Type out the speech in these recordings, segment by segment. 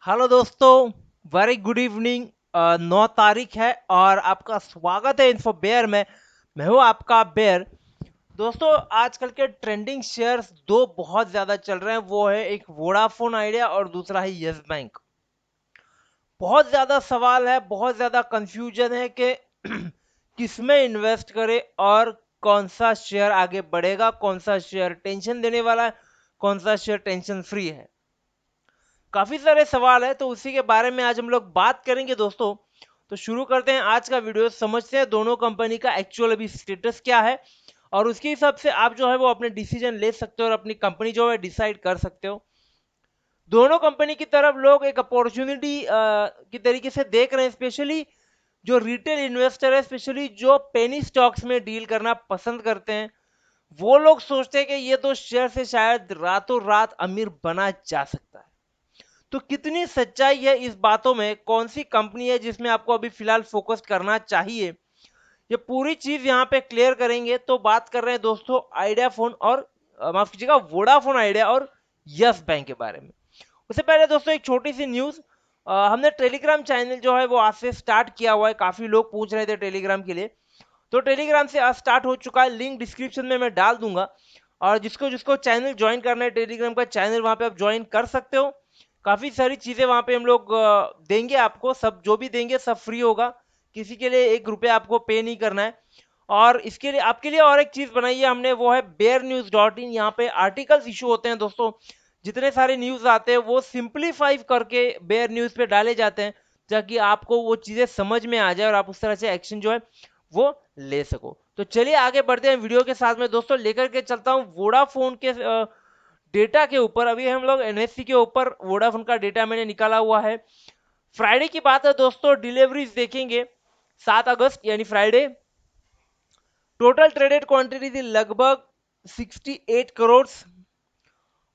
Hello दोस्तों, very good evening. 9 तारीख है और आपका स्वागत है इन्फो बेयर में। मैं हूं आपका बेयर। दोस्तों, आजकल के ट्रेंडिंग शेयर्स दो बहुत ज़्यादा चल रहे हैं। वो है एक वोडाफोन आइडिया और दूसरा है यस बैंक। बहुत ज़्यादा सवाल है, बहुत ज़्यादा कंफ्यूजन है कि किसमें इन्वेस्ट करें और कौन सा शेयर आगे बढ़ेगा, कौन सा शेयर टेंशन देने वाला है, कौन सा शेयर टेंशन फ्री है। काफी सारे सवाल है, तो उसी के बारे में आज हम लोग बात करेंगे दोस्तों। तो शुरू करते हैं आज का वीडियो, समझते हैं दोनों कंपनी का एक्चुअल अभी स्टेटस क्या है और उसके हिसाब से आप जो है वो अपने डिसीजन ले सकते हो और अपनी कंपनी जो है डिसाइड कर सकते हो। दोनों कंपनी की तरफ लोग एक अपॉर्चुनिटी की तरीके से देख रहे हैं, स्पेशली जो रिटेल इन्वेस्टर है, स्पेशली जो पेनी स्टॉक्स में डील करना पसंद करते हैं। वो लोग सोचते हैं कि ये तो शेयर से शायद रातों रात अमीर बना जा सकता है। तो कितनी सच्चाई है इस बातों में, कौन सी कंपनी है जिसमें आपको अभी फिलहाल फोकस करना चाहिए, ये पूरी चीज यहाँ पे क्लियर करेंगे। तो बात कर रहे हैं दोस्तों आइडिया फोन और माफ कीजिएगा वोडाफोन आइडिया और यस बैंक के बारे में। उससे पहले दोस्तों एक छोटी सी न्यूज। हमने टेलीग्राम चैनल जो है वो आज से स्टार्ट किया हुआ है। काफी लोग पूछ रहे थे टेलीग्राम के लिए, तो टेलीग्राम से आज स्टार्ट हो चुका है। लिंक डिस्क्रिप्शन में मैं डाल दूंगा और जिसको जिसको चैनल ज्वाइन करना है टेलीग्राम का चैनल, वहां पे आप ज्वाइन कर सकते हो। काफी सारी चीजें वहां पे हम लोग देंगे आपको, सब जो भी देंगे सब फ्री होगा। किसी के लिए 1 रुपया आपको पे नहीं करना है। और इसके लिए आपके लिए और एक चीज बनाई है हमने, वो है bearnews.in। यहाँ पे आर्टिकल्स इशू होते हैं दोस्तों। जितने सारे न्यूज आते हैं वो सिंप्लीफाई करके बेयर न्यूज पे डाले जाते हैं, ताकि आपको वो चीजें समझ में आ जाए और आप उस तरह से एक्शन जो है वो ले सको। तो चलिए आगे बढ़ते हैं वीडियो के साथ में दोस्तों। लेकर के चलता हूँ वोडाफोन के डेटा के ऊपर। अभी हम लोग एनएससी के ऊपर वोडाफोन का डेटा मैंने निकाला हुआ है। फ्राइडे की बात है दोस्तों, डिलीवरीज देखेंगे 7 अगस्त यानी फ्राइडे। टोटल ट्रेडेड क्वांटिटी थी लगभग 68 करोड़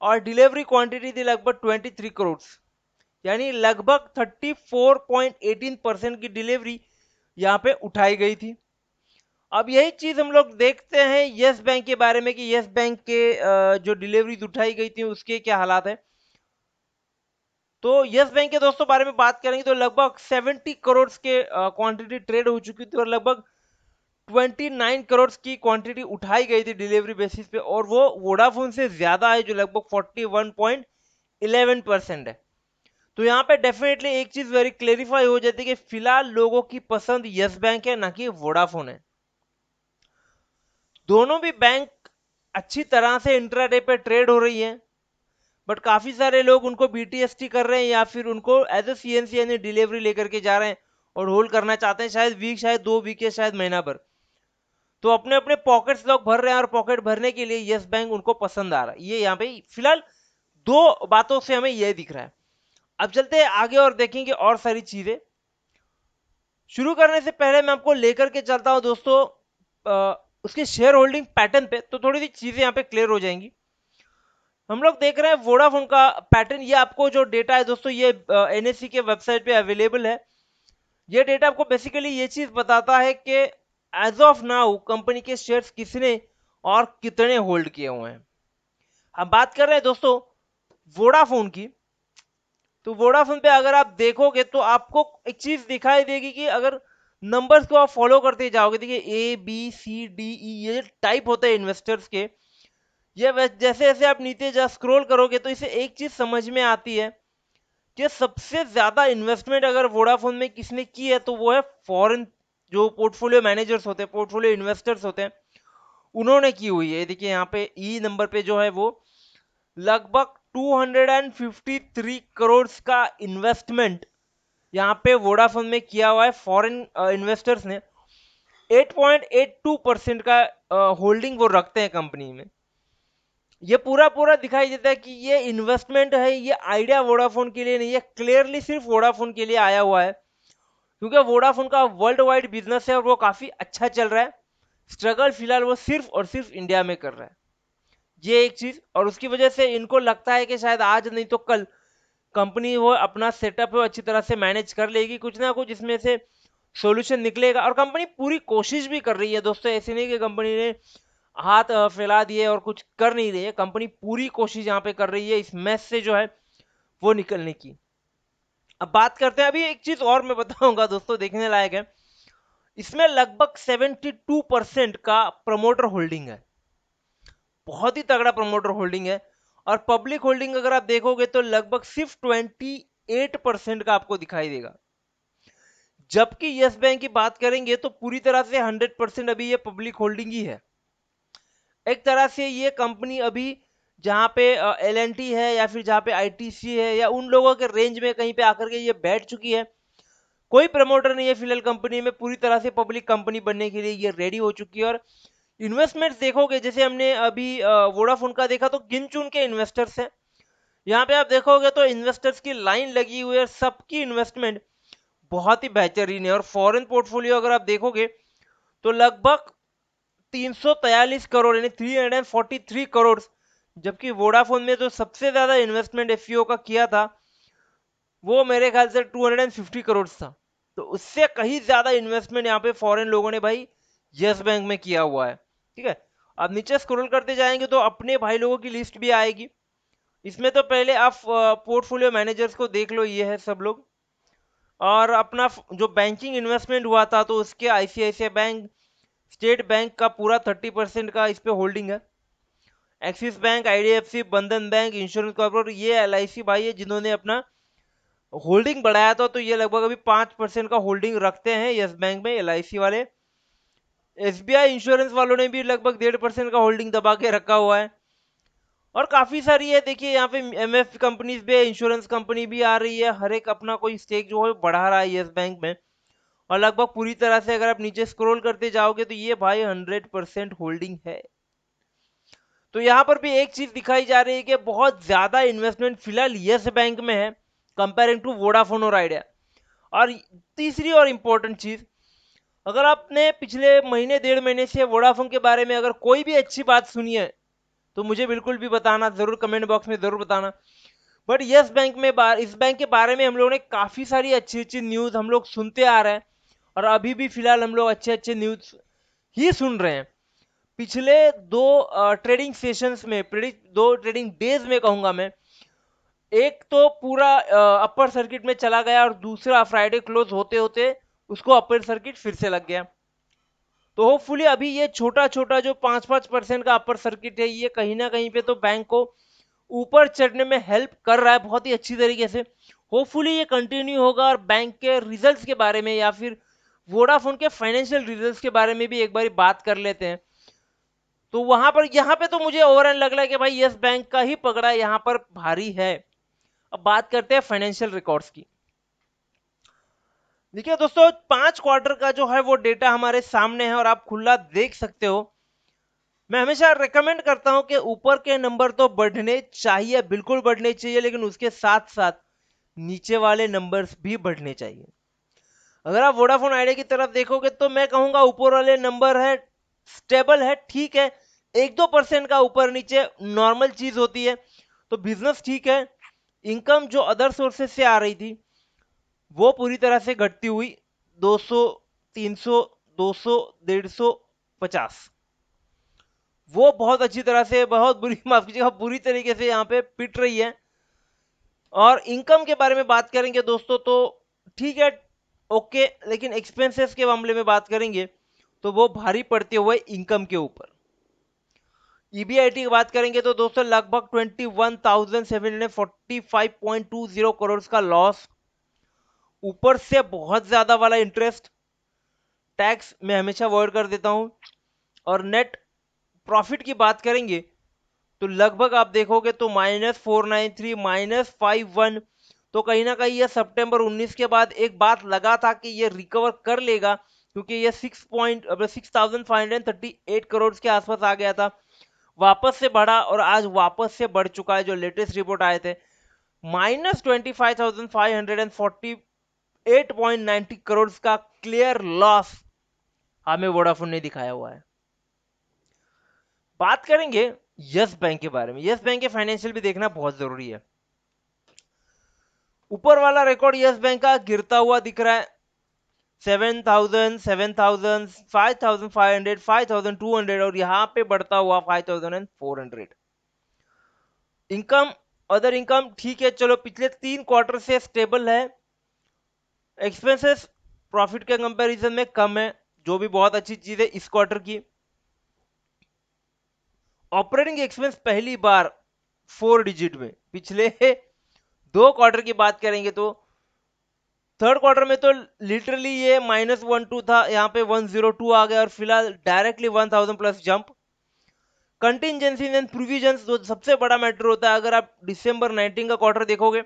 और डिलीवरी क्वांटिटी थी लगभग 23 करोड़, यानी लगभग 34.18% की डिलीवरी यहाँ पे उठाई गई थी। अब यही चीज हम लोग देखते हैं यस बैंक के बारे में कि यस बैंक के जो डिलीवरीज उठाई गई थी उसके क्या हालात है। तो यस बैंक के दोस्तों बारे में बात करेंगे तो लगभग 70 करोड़ के क्वांटिटी ट्रेड हो चुकी थी और लगभग 29 करोड़ की क्वांटिटी उठाई गई थी डिलीवरी बेसिस पे, और वो वोडाफोन से ज्यादा है जो लगभग 41.11% है। तो यहाँ पे डेफिनेटली एक चीज वेरी क्लेरिफाई हो जाती है कि फिलहाल लोगों की पसंद यस बैंक है, ना कि वोडाफोन है। दोनों भी बैंक अच्छी तरह से इंट्राडे पे ट्रेड हो रही है, बट काफी सारे लोग उनको बीटीएसटी कर रहे हैं या फिर उनको एज ए सीएनसी यानी डिलीवरी लेकर के जा रहे हैं और होल्ड करना चाहते हैं, शायद वीक, शायद 2 वीक या शायद महीना भर। तो अपने अपने पॉकेट्स लोग भर रहे हैं और पॉकेट भरने के लिए यस बैंक उनको पसंद आ रहा है। ये यहाँ पे फिलहाल दो बातों से हमें ये दिख रहा है। अब चलते हैं आगे और देखेंगे और सारी चीजें। शुरू करने से पहले मैं आपको लेकर के चलता हूं दोस्तों उसके शेयर होल्डिंग पैटर्न पे, तो थोड़ी सी चीजें यहाँ पे क्लियर हो जाएंगी। हम लोग देख रहे हैं वोडाफोन का पैटर्न। ये आपको जो डेटा है दोस्तों ये एनएससी के वेबसाइट पे अवेलेबल है। ये डेटा आपको बेसिकली ये चीज बताता है कि एज ऑफ नाउ कंपनी के शेयर्स किसने और कितने होल्ड किए हुए हैं। हम बात कर रहे हैं दोस्तों वोडाफोन की। तो वोडाफोन पे अगर आप देखोगे तो आपको एक चीज दिखाई देगी कि अगर नंबर्स को आप फॉलो करते जाओगे, देखिए ABCDE ये टाइप होते हैं इन्वेस्टर्स के। ये जैसे जैसे आप नीचे जा स्क्रॉल करोगे तो इसे एक चीज समझ में आती है कि सबसे ज्यादा इन्वेस्टमेंट अगर वोडाफोन में किसने की है तो वो है फॉरेन जो पोर्टफोलियो मैनेजर्स होते हैं, पोर्टफोलियो इन्वेस्टर्स होते हैं, उन्होंने की हुई है। देखिए यहाँ पे ई नंबर पे जो है वो लगभग 253 करोड़ का इन्वेस्टमेंट यहाँ पे वोडाफोन में किया हुआ है फॉरेन इन्वेस्टर्स ने। 8.82% का होल्डिंग वो रखते हैं कंपनी में। ये पूरा पूरा दिखाई देता है कि ये इन्वेस्टमेंट है, ये आइडिया वोडाफोन के लिए नहीं है, क्लियरली सिर्फ वोडाफोन के लिए आया हुआ है। क्योंकि वोडाफोन का वर्ल्ड वाइड बिजनेस है और वो काफी अच्छा चल रहा है। स्ट्रगल फिलहाल वो सिर्फ और सिर्फ इंडिया में कर रहा है, ये एक चीज। और उसकी वजह से इनको लगता है कि शायद आज नहीं तो कल कंपनी वो अपना सेटअप है अच्छी तरह से मैनेज कर लेगी, कुछ ना कुछ इसमें से सॉल्यूशन निकलेगा। और कंपनी पूरी कोशिश भी कर रही है दोस्तों, ऐसे नहीं कि कंपनी ने हाथ फैला दिए और कुछ कर नहीं रही है। कंपनी पूरी कोशिश यहाँ पे कर रही है इस मैस से जो है वो निकलने की। अब बात करते हैं, अभी एक चीज और मैं बताऊंगा दोस्तों, देखने लायक है। इसमें लगभग 72% का प्रमोटर होल्डिंग है, बहुत ही तगड़ा प्रमोटर होल्डिंग है। और पब्लिक होल्डिंग अगर आप देखोगे तो लगभग सिर्फ 28% का आपको दिखाई देगा। जबकि यस बैंक की बात करेंगे तो पूरी तरह से 100% अभी ये पब्लिक होल्डिंग ही है। एक तरह से ये कंपनी अभी जहाँ पे LNT है या फिर जहाँ पे ITC है या उन लोगों के रेंज में कहीं पे आकर के ये बैठ चुकी है। कोई प्रमोटर नहीं है फिलहाल कंपनी में, पूरी तरह से पब्लिक कंपनी बनने के लिए ये रेडी हो चुकी है। और इन्वेस्टमेंट्स देखोगे, जैसे हमने अभी वोडाफोन का देखा, तो गिन चुन के इन्वेस्टर्स हैं। यहाँ पे आप देखोगे तो इन्वेस्टर्स की लाइन लगी हुई है, सबकी इन्वेस्टमेंट बहुत ही बेहतरीन है। और फॉरेन पोर्टफोलियो अगर आप देखोगे तो लगभग 343 करोड़ यानी 343 करोड़। जबकि वोडाफोन में जो सबसे ज्यादा इन्वेस्टमेंट एफईओ का किया था वो मेरे ख्याल से 250 करोड़ था। तो उससे कहीं ज्यादा इन्वेस्टमेंट यहाँ पे फॉरेन लोगों ने भाई यस बैंक में किया हुआ है। ठीक है, अब नीचे स्क्रॉल करते जाएंगे तो अपने भाई लोगों की लिस्ट भी आएगी। इसमें तो पहले आप पोर्टफोलियो मैनेजर्स को देख लो, ये है सब लोग। और अपना जो बैंकिंग इन्वेस्टमेंट हुआ था तो उसके ICICI बैंक, स्टेट बैंक का पूरा 30% का इस पे होल्डिंग है। एक्सिस बैंक, IDFC, बंधन बैंक, इंश्योरेंस कॉर्पोरेट, ये LIC भाई है जिन्होंने अपना होल्डिंग बढ़ाया था। तो ये लगभग अभी 5% का होल्डिंग रखते हैं यस बैंक में LIC वाले। SBI इंश्योरेंस वालों ने भी लगभग 1.5% का होल्डिंग दबा के रखा हुआ है। और काफी सारी है, देखिए यहाँ पे MF कंपनीज भी है, इंश्योरेंस कंपनी भी आ रही है, हर एक अपना कोई स्टेक जो है बढ़ा रहा है यस बैंक में। और लगभग पूरी तरह से अगर आप नीचे स्क्रॉल करते जाओगे तो ये भाई 100% होल्डिंग है। तो यहाँ पर भी एक चीज दिखाई जा रही है कि बहुत ज्यादा इन्वेस्टमेंट फिलहाल यस बैंक में है कंपेयरिंग टू वोडाफोन और आइडिया। और तीसरी और इम्पोर्टेंट चीज, अगर आपने पिछले महीने 1.5 महीने से वोडाफोन के बारे में अगर कोई भी अच्छी बात सुनी है तो मुझे बिल्कुल भी बताना, जरूर कमेंट बॉक्स में जरूर बताना। बट यस बैंक में इस बैंक के बारे में हम लोगों ने काफी सारी अच्छी अच्छी न्यूज हम लोग सुनते आ रहे हैं। और अभी भी फिलहाल हम लोग अच्छे अच्छे न्यूज ही सुन रहे हैं। पिछले दो ट्रेडिंग सेशंस में, दो ट्रेडिंग डेज में कहूंगा मैं, एक तो पूरा अपर सर्किट में चला गया और दूसरा फ्राइडे क्लोज होते होते उसको अपर सर्किट फिर से लग गया। तो होपफुली अभी ये छोटा छोटा जो 5-5% का अपर सर्किट है ये कहीं ना कहीं पे तो बैंक को ऊपर चढ़ने में हेल्प कर रहा है बहुत ही अच्छी तरीके से। होपफुली ये कंटिन्यू होगा और बैंक के रिजल्ट्स के बारे में या फिर वोडाफोन के फाइनेंशियल रिजल्ट्स के बारे में भी एक बार बात कर लेते हैं। तो वहां पर यहाँ पे तो मुझे ओवरऑल लग रहा है कि भाई यस बैंक का ही पकड़ा यहाँ पर भारी है। अब बात करते हैं फाइनेंशियल रिकॉर्ड्स की। देखिए दोस्तों, 5 क्वार्टर का जो है वो डेटा हमारे सामने है और आप खुला देख सकते हो। मैं हमेशा रेकमेंड करता हूं कि ऊपर के नंबर तो बढ़ने चाहिए, बिल्कुल बढ़ने चाहिए, लेकिन उसके साथ साथ नीचे वाले नंबर्स भी बढ़ने चाहिए। अगर आप वोडाफोन आइडिया की तरफ देखोगे तो मैं कहूंगा ऊपर वाले नंबर है स्टेबल है, ठीक है। 1-2% का ऊपर नीचे नॉर्मल चीज होती है। तो बिजनेस ठीक है। इनकम जो अदर सोर्सेस से आ रही थी वो पूरी तरह से घटती हुई 200, 300, 200, 150, 50, वो बहुत अच्छी तरह से, बहुत बुरी माफ कीजिएगा, बुरी तरीके से यहाँ पे पिट रही है। और इनकम के बारे में बात करेंगे दोस्तों तो ठीक है, ओके, लेकिन एक्सपेंसेस के मामले में बात करेंगे तो वो भारी पड़ते हुए इनकम के ऊपर। EBIT की बात करेंगे तो दोस्तों लगभग 21,745.20 करोड़ का लॉस, ऊपर से बहुत ज्यादा वाला इंटरेस्ट, टैक्स मैं हमेशा अवॉइड कर देता हूं। और नेट प्रॉफिट की बात करेंगे तो लगभग आप देखोगे तो -493, -51। तो कहीं ना कहीं ये सितंबर 19 के बाद एक बात लगा था कि ये रिकवर कर लेगा, क्योंकि ये 6,538 करोड़ के आसपास आ गया था, वापस से बढ़ा और आज वापस से बढ़ चुका है। जो लेटेस्ट रिपोर्ट आए थे -25,548.90 करोड़ का क्लियर लॉस हमें वोडाफोन ने दिखाया हुआ है। बात करेंगे यस बैंक के बारे में। यस बैंक के फाइनेंशियल भी देखना बहुत जरूरी है। ऊपर वाला रिकॉर्ड यस बैंक का गिरता हुआ दिख रहा है, 7,000, 7,000, 5,500, 5,200, और यहां पे बढ़ता हुआ 5,400। इनकम, अदर इनकम ठीक है, चलो पिछले 3 क्वार्टर से स्टेबल है। एक्सपेंसेस प्रॉफिट के कंपैरिजन में कम है, जो भी बहुत अच्छी चीज है इस क्वार्टर की। ऑपरेटिंग एक्सपेंस पहली बार 4 डिजिट में, पिछले 2 क्वार्टर की बात करेंगे तो थर्ड क्वार्टर में तो लिटरली ये -12 था, यहाँ पे 102 आ गया और फिलहाल directly 1000 plus jump. Contingency and provisions जो सबसे बड़ा मैटर होता है, अगर आप दिसंबर 19 का क्वार्टर देखोगे,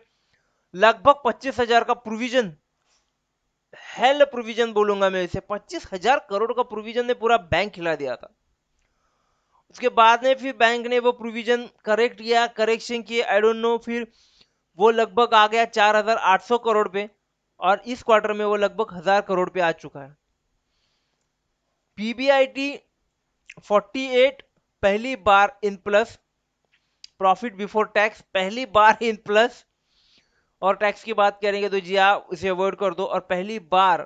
लगभग 25,000 का प्रोविजन, हेल प्रोविजन बोलूंगा मैं इसे, 25,000 करोड़ का प्रोविजन ने पूरा बैंक हिला दिया था। उसके बाद में फिर बैंक ने वो प्रोविजन करेक्ट किया, करेक्शन किए, आई डोंट नो, फिर वो लगभग आ गया 4,800 करोड़ पे, और इस क्वार्टर में वो लगभग 1,000 करोड़ पे आ चुका है। पीबीआईटी 48 पहली बार in plus, profit before tax पहली बार इन प्लस, और टैक्स की बात करेंगे तो जी हाँ इसे अवॉइड कर दो। और पहली बार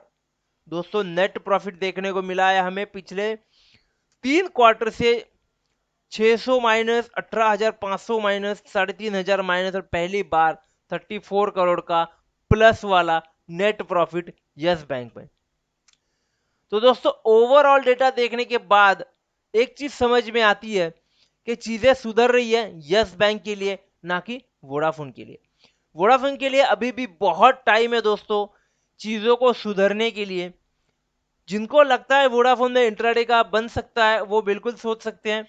दोस्तों नेट प्रॉफिट देखने को मिला है हमें पिछले 3 क्वार्टर से, 600 माइनस, 18,500 माइनस, 3,500 माइनस, और पहली बार 34 करोड़ का प्लस वाला नेट प्रॉफिट यस बैंक में। तो दोस्तों ओवरऑल डेटा देखने के बाद एक चीज समझ में आती है कि चीजें सुधर रही है यस बैंक के लिए, ना कि वोडाफोन के लिए। वोडाफोन के लिए अभी भी बहुत टाइम है दोस्तों चीजों को सुधरने के लिए। जिनको लगता है वोडाफोन में इंट्राडे का बन सकता है वो बिल्कुल सोच सकते हैं,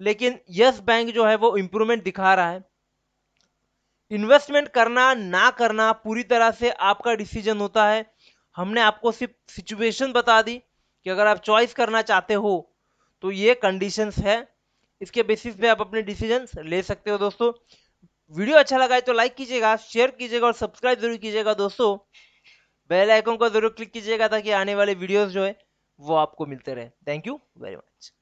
लेकिन यस बैंक जो है वो इंप्रूवमेंट दिखा रहा है। इन्वेस्टमेंट करना ना करना पूरी तरह से आपका डिसीजन होता है। हमने आपको सिर्फ सिचुएशन बता दी कि अगर आप चॉइस करना चाहते हो तो ये कंडीशंस है, इसके बेसिस पे आप अपने डिसीजन ले सकते हो। दोस्तों वीडियो अच्छा लगा है तो लाइक कीजिएगा, शेयर कीजिएगा और सब्सक्राइब जरूर कीजिएगा। दोस्तों बेल आइकन को जरूर क्लिक कीजिएगा ताकि आने वाले वीडियोस जो है वो आपको मिलते रहे। Thank you very much.